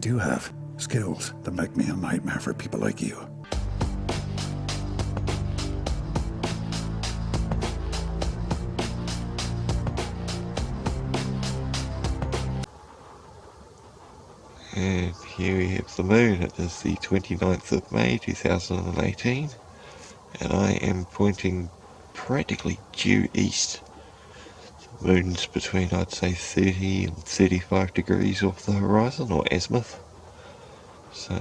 do have skills that make me a nightmare for people like you. And here we have the moon. It is the 29th of May 2018, and I am pointing practically due east. The moon's between, I'd say, 30 and 35 degrees off the horizon, or azimuth. So,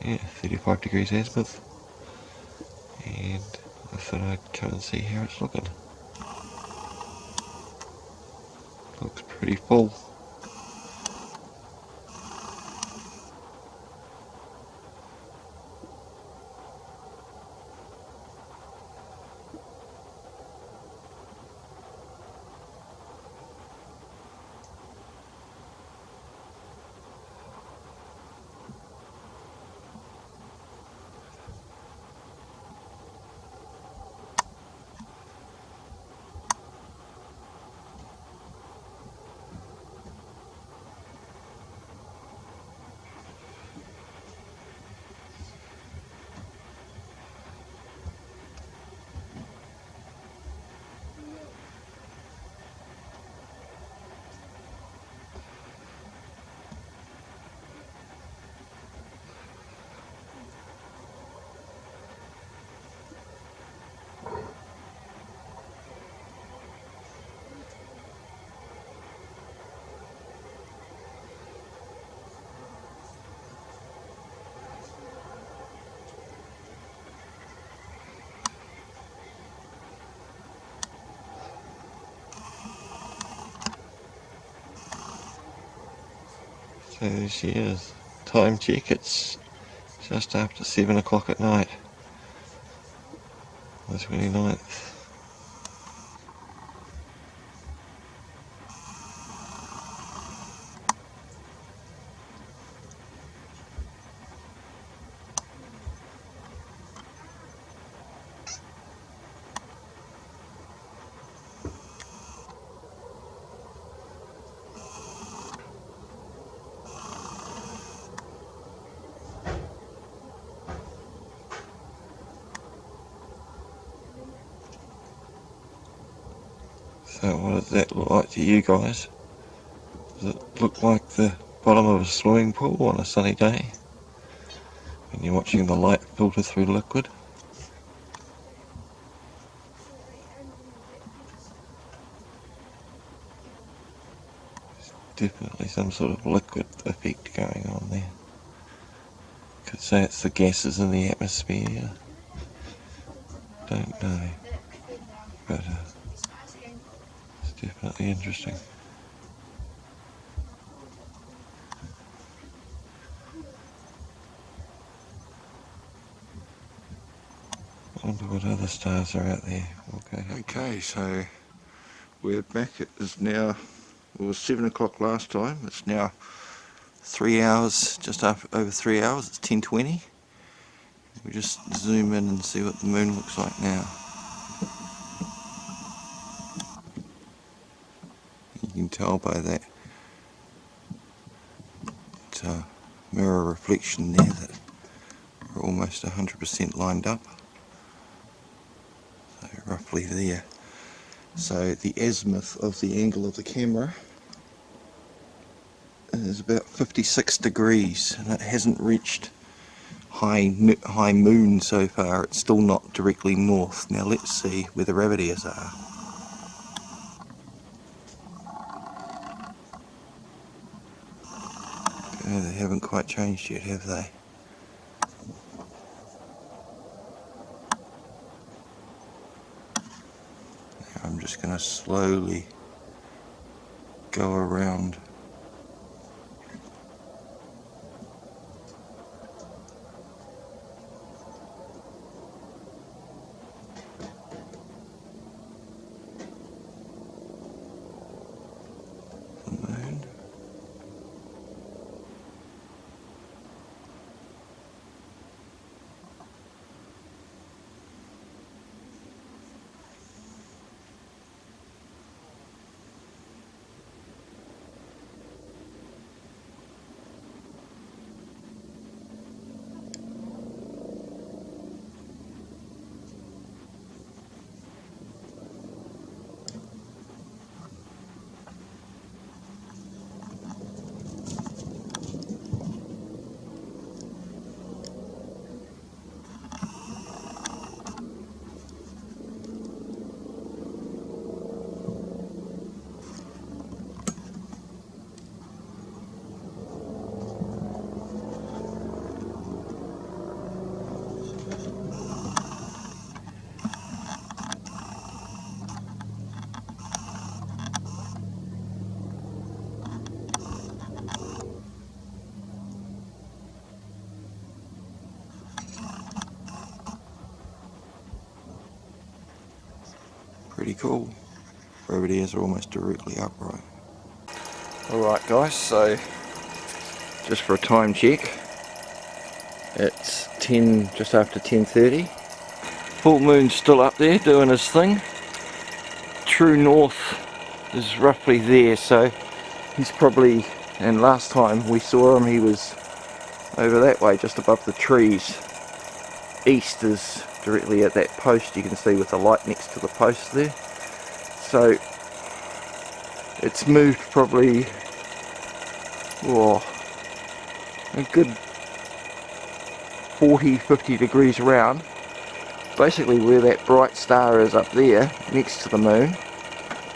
yeah, 35 degrees azimuth. And I thought I'd come and see how it's looking. Looks pretty full. So there she is. Time check, it's just after 7 o'clock at night. The 29th. So what does that look like to you guys? Does it look like the bottom of a swimming pool on a sunny day? When you're watching the light filter through liquid? There's definitely some sort of liquid effect going on there. Could say it's the gases in the atmosphere. Don't know. But it's definitely interesting. I wonder what other stars are out there. Okay, so we're back. It is now, it was 7 o'clock last time. It's now 3 hours, just over 3 hours. It's 10:20. We just zoom in and see what the moon looks like now. You can tell by that mirror reflection there that we're almost 100% lined up. So roughly there. So the azimuth of the angle of the camera is about 56 degrees, and it hasn't reached high moon so far. It's still not directly north. Now let's see where the rabbit ears are. They haven't quite changed yet, have they? I'm just going to slowly go around. The moon. Pretty cool. Gravity is almost directly upright. Alright guys, so just for a time check, it's just after 10:30. Full moon's still up there doing his thing. True north is roughly there, so he's probably, and last time we saw him he was over that way just above the trees. East is directly at that post you can see with the light next to the post there. So it's moved probably a good 40-50 degrees around. Basically where that bright star is up there next to the moon,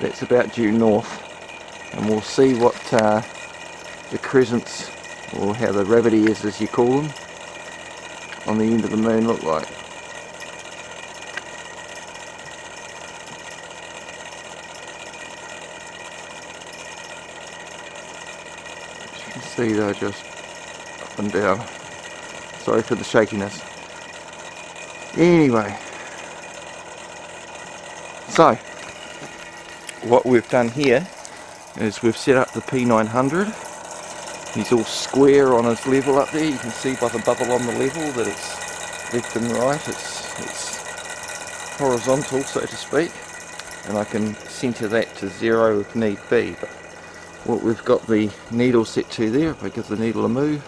that's about due north, and we'll see what the crescents, or how the rivety is as you call them, on the end of the moon look like. As you can see they're just up and down. Sorry for the shakiness. Anyway, so what we've done here is we've set up the P900. He's all square on his level up there. You can see by the bubble on the level that it's left and right. It's horizontal, so to speak, and I can centre that to 0 if need be. But what we've got the needle set to there, if I give the needle a move,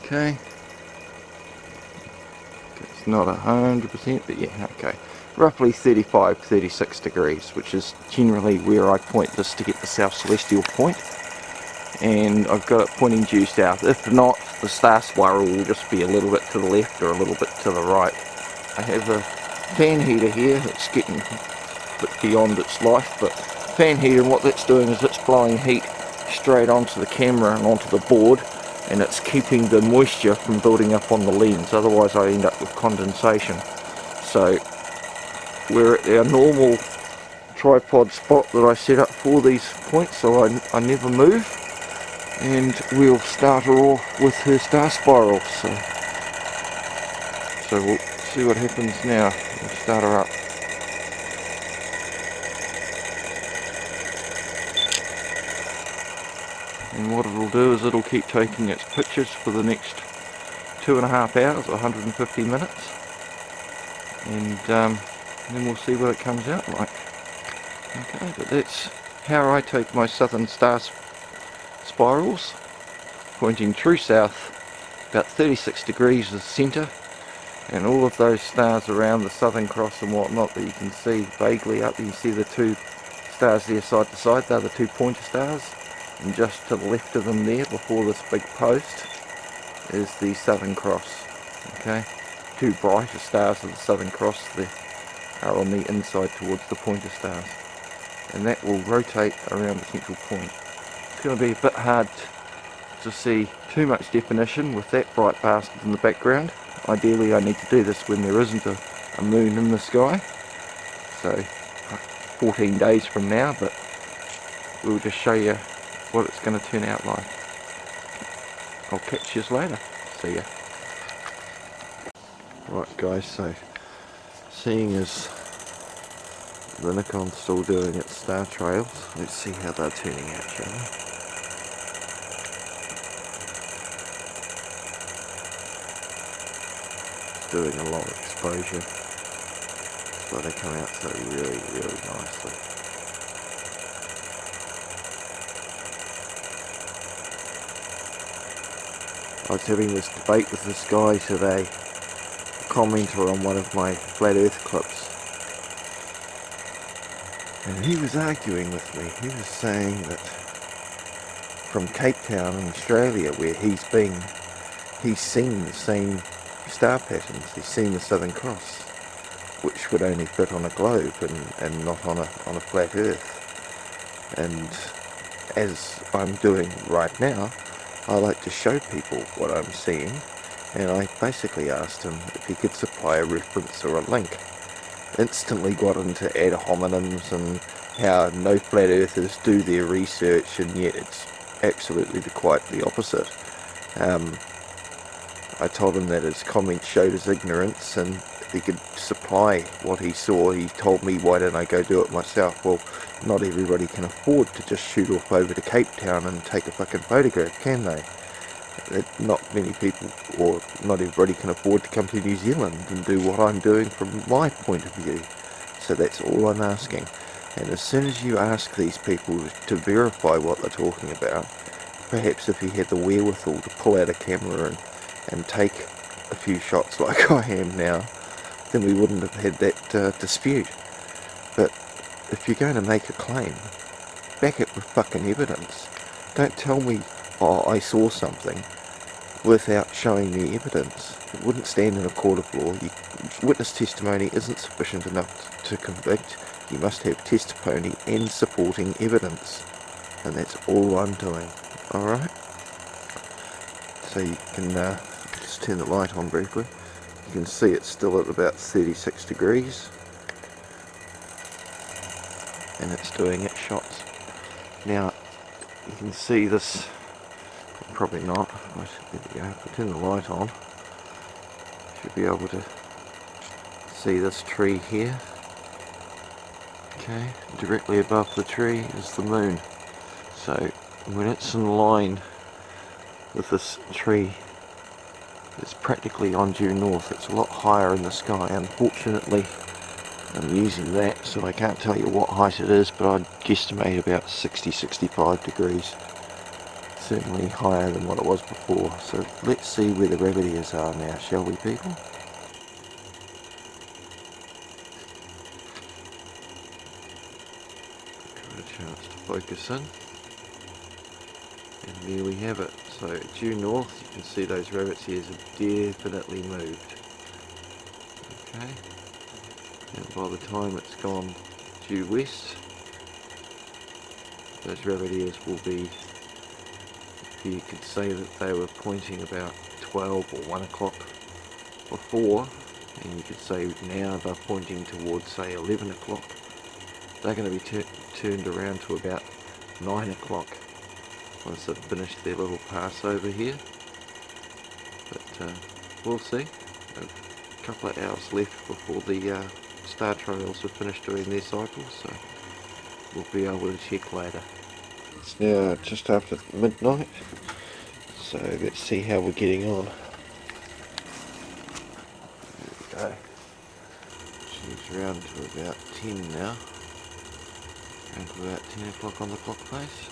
okay. It's not 100%, but yeah, okay. Roughly 35-36 degrees, which is generally where I point this to get the south celestial point. And I've got it pointing due south. If not, the star spiral will just be a little bit to the left or a little bit to the right. I have a fan heater here that's getting a bit beyond its life, but fan heater, and what that's doing is it's blowing heat straight onto the camera and onto the board, and it's keeping the moisture from building up on the lens, otherwise I end up with condensation. So we're at our normal tripod spot that I set up for these points, so I never move, and we'll start her off with her star spiral. So we'll see what happens now. We'll start her up. And what it'll do is it'll keep taking its pictures for the next 2.5 hours, 150 minutes, and then we'll see what it comes out like. Okay, but that's how I take my southern star spirals, pointing true south, about 36 degrees is centre, and all of those stars around the Southern Cross and whatnot that you can see vaguely up, you can see the two stars there side to side, they're the two pointer stars, and just to the left of them there, before this big post, is the Southern Cross. Okay, two brighter stars of the Southern Cross there are on the inside towards the pointer stars, and that will rotate around the central point. It's going to be a bit hard to see too much definition with that bright bastard in the background. Ideally I need to do this when there isn't a moon in the sky, so 14 days from now, but we'll just show you what it's going to turn out like. I'll catch you later. See ya. Right guys, so seeing as the Nikon's still doing its star trails, let's see how they're turning out, shall we? Doing a lot of exposure, so they come out so really nicely. I was having this debate with this guy today, a commenter on one of my flat earth clips, and he was arguing with me. He was saying that from Cape Town in Australia, where he's been, he's seen the same star patterns. He's seen the Southern Cross, which would only fit on a globe and not on a flat earth. And as I'm doing right now, I like to show people what I'm seeing, and I basically asked him if he could supply a reference or a link. Instantly got into ad hominems and how no flat earthers do their research, and yet it's absolutely quite the opposite. I told him that his comments showed his ignorance, and he could supply what he saw. He told me, why don't I go do it myself? Well, not everybody can afford to just shoot off over to Cape Town and take a fucking photograph, can they? Not many people, or not everybody, can afford to come to New Zealand and do what I'm doing from my point of view. So that's all I'm asking. And as soon as you ask these people to verify what they're talking about, perhaps if he had the wherewithal to pull out a camera and take a few shots like I am now, then we wouldn't have had that dispute. But if you're going to make a claim, back it with fucking evidence. Don't tell me, oh, I saw something, without showing me evidence. It wouldn't stand in a court of law. Witness testimony isn't sufficient enough to convict. You must have testimony and supporting evidence. And that's all I'm doing. Alright? So you can just turn the light on briefly. You can see it's still at about 36 degrees. And it's doing its shots. Now, you can see this, probably not, right, there we go, if I turn the light on, should be able to see this tree here. Okay, directly above the tree is the moon. So when it's in line with this tree, it's practically on due north. It's a lot higher in the sky. Unfortunately, I'm using that, so I can't tell you what height it is, but I'd guesstimate about 60-65 degrees. Certainly higher than what it was before. So let's see where the rabbit ears are now, shall we, people? Give it a chance to focus in. And there we have it. So due north, you can see those rabbit's ears have definitely moved. Okay. And by the time it's gone due west, those rabbit ears will be, you could say that they were pointing about 12 or 1 o'clock before, and you could say now they're pointing towards, say, 11 o'clock. They're going to be turned around to about 9 o'clock once they've finished their little pass over here. But we'll see. A couple of hours left before the star trails have finished doing their cycles, so we'll be able to check later. It's now just after midnight, so let's see how we're getting on. There we go. She's round to about 10 now. Round to about 10 o'clock on the clock face.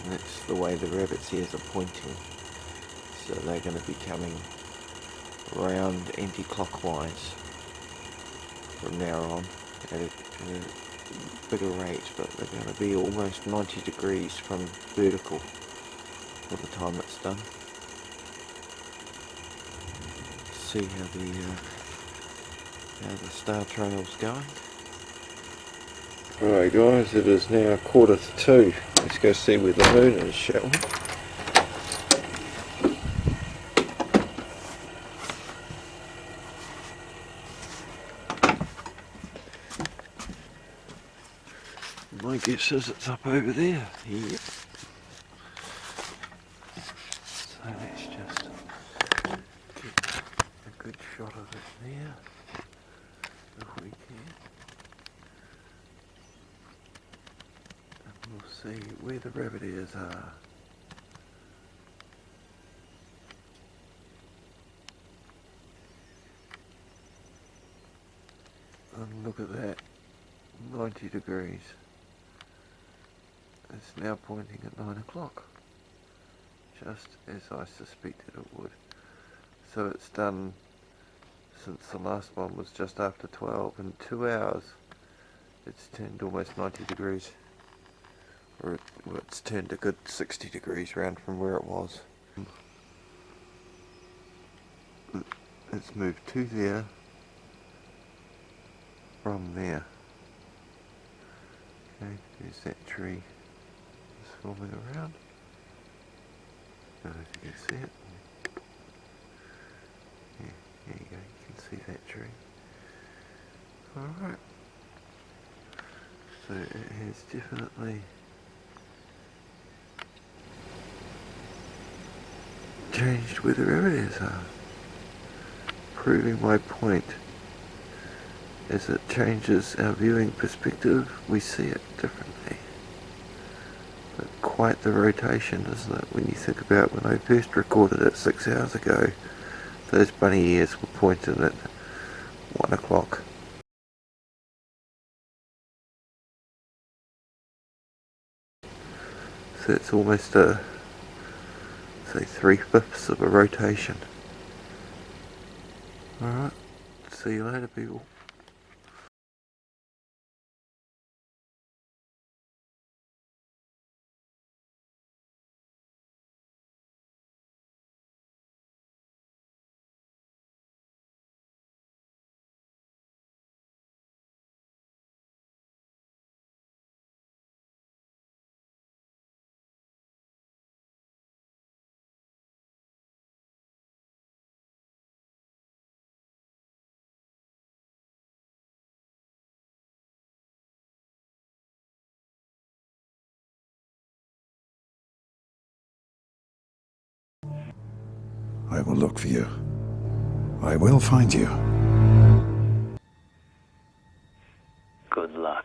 And that's the way the rabbit's ears are pointing. So they're going to be coming round anti-clockwise from now on at a bigger rate, but they're going to be almost 90 degrees from vertical by the time it's done. See how the star trail's going. Alright guys, it is now 1:45. Let's go see where the moon is, shall we? My guess is it's up over there. Yep. So let's just get a good shot of it there, if we can. And we'll see where the rabbit ears are. And look at that, 90 degrees. It's now pointing at 9 o'clock, just as I suspected it would. So it's done, since the last one was just after 12, in 2 hours it's turned almost 90 degrees. Or it's turned a good 60 degrees round from where it was. It's moved to there, from there. Okay, there's that tree. Swarming around. I don't know if you can see it. Yeah, there you go, you can see that tree. Alright. So it has definitely changed where the rabbit ears are. proving my point. As it changes our viewing perspective, we see it differently. But quite the rotation, isn't it? When you think about when I first recorded it 6 hours ago, those bunny ears were pointed at 1 o'clock. So it's almost a, say, 3/5 of a rotation. Alright, see you later, people. I will look for you. I will find you. Good luck.